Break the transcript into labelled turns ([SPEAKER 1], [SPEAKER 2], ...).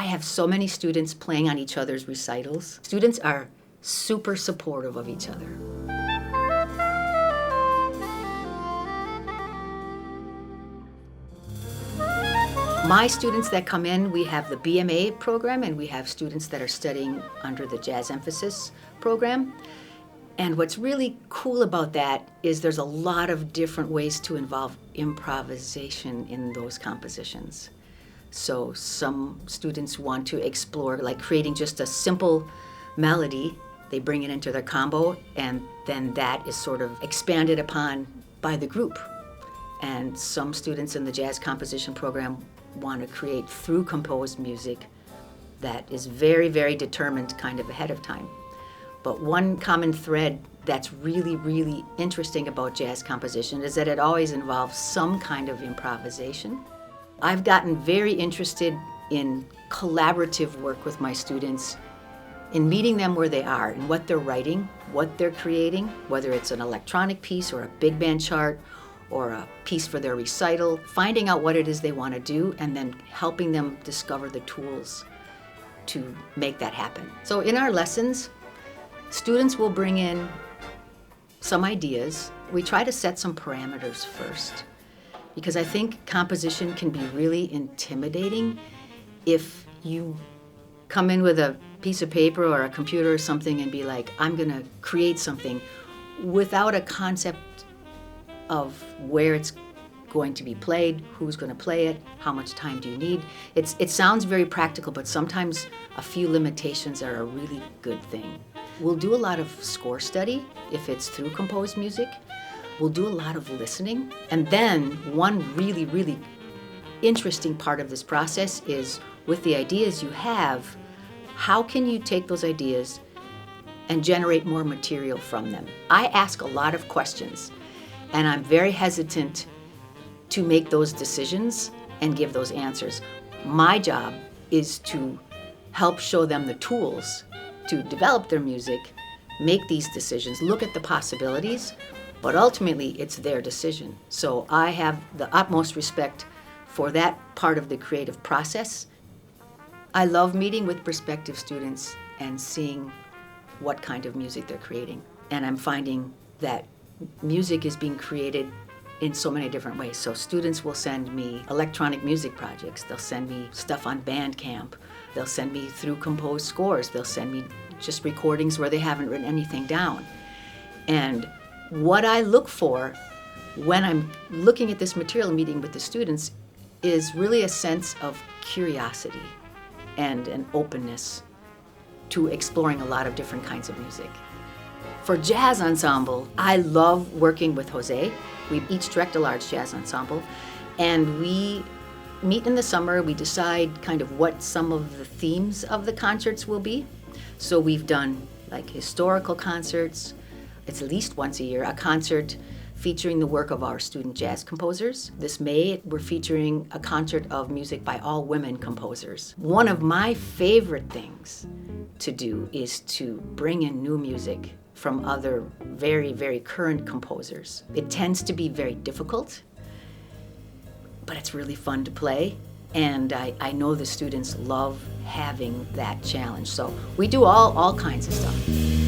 [SPEAKER 1] I have so many students playing on each other's recitals. Students are super supportive of each other. My students that come in, we have the BMA program, and we have students that are studying under the Jazz Emphasis program. And what's really cool about that is there's a lot of different ways to involve improvisation in those compositions. So some students want to explore like creating just a simple melody. They bring it into their combo, and then that is sort of expanded upon by the group. And some students in the jazz composition program want to create through composed music that is very, very determined kind of ahead of time. But one common thread that's really, really interesting about jazz composition is that it always involves some kind of improvisation. I've gotten very interested in collaborative work with my students, in meeting them where they are and what they're writing, what they're creating, whether it's an electronic piece or a big band chart or a piece for their recital, finding out what it is they want to do and then helping them discover the tools to make that happen. So in our lessons, students will bring in some ideas. We try to set some parameters first, because I think composition can be really intimidating if you come in with a piece of paper or a computer or something and be like, I'm gonna create something without a concept of where it's going to be played, who's going to play it, how much time do you need. It sounds very practical, but sometimes a few limitations are a really good thing. We'll do a lot of score study if it's through composed music. We'll do a lot of listening. And then one really, really interesting part of this process is with the ideas you have, how can you take those ideas and generate more material from them? I ask a lot of questions, and I'm very hesitant to make those decisions and give those answers. My job is to help show them the tools to develop their music, make these decisions, look at the possibilities, but ultimately it's their decision. So I have the utmost respect for that part of the creative process. I love meeting with prospective students and seeing what kind of music they're creating. And I'm finding that music is being created in so many different ways. So students will send me electronic music projects. They'll send me stuff on Bandcamp. They'll send me through composed scores. They'll send me just recordings where they haven't written anything down. And what I look for when I'm looking at this material, meeting with the students, is really a sense of curiosity and an openness to exploring a lot of different kinds of music. For jazz ensemble, I love working with Jose. We each direct a large jazz ensemble, and we meet in the summer. We decide kind of what some of the themes of the concerts will be. So we've done like historical concerts. It's at least once a year, a concert featuring the work of our student jazz composers. This May, we're featuring a concert of music by all women composers. One of my favorite things to do is to bring in new music from other very, very current composers. It tends to be very difficult, but it's really fun to play. And I know the students love having that challenge. So we do all kinds of stuff.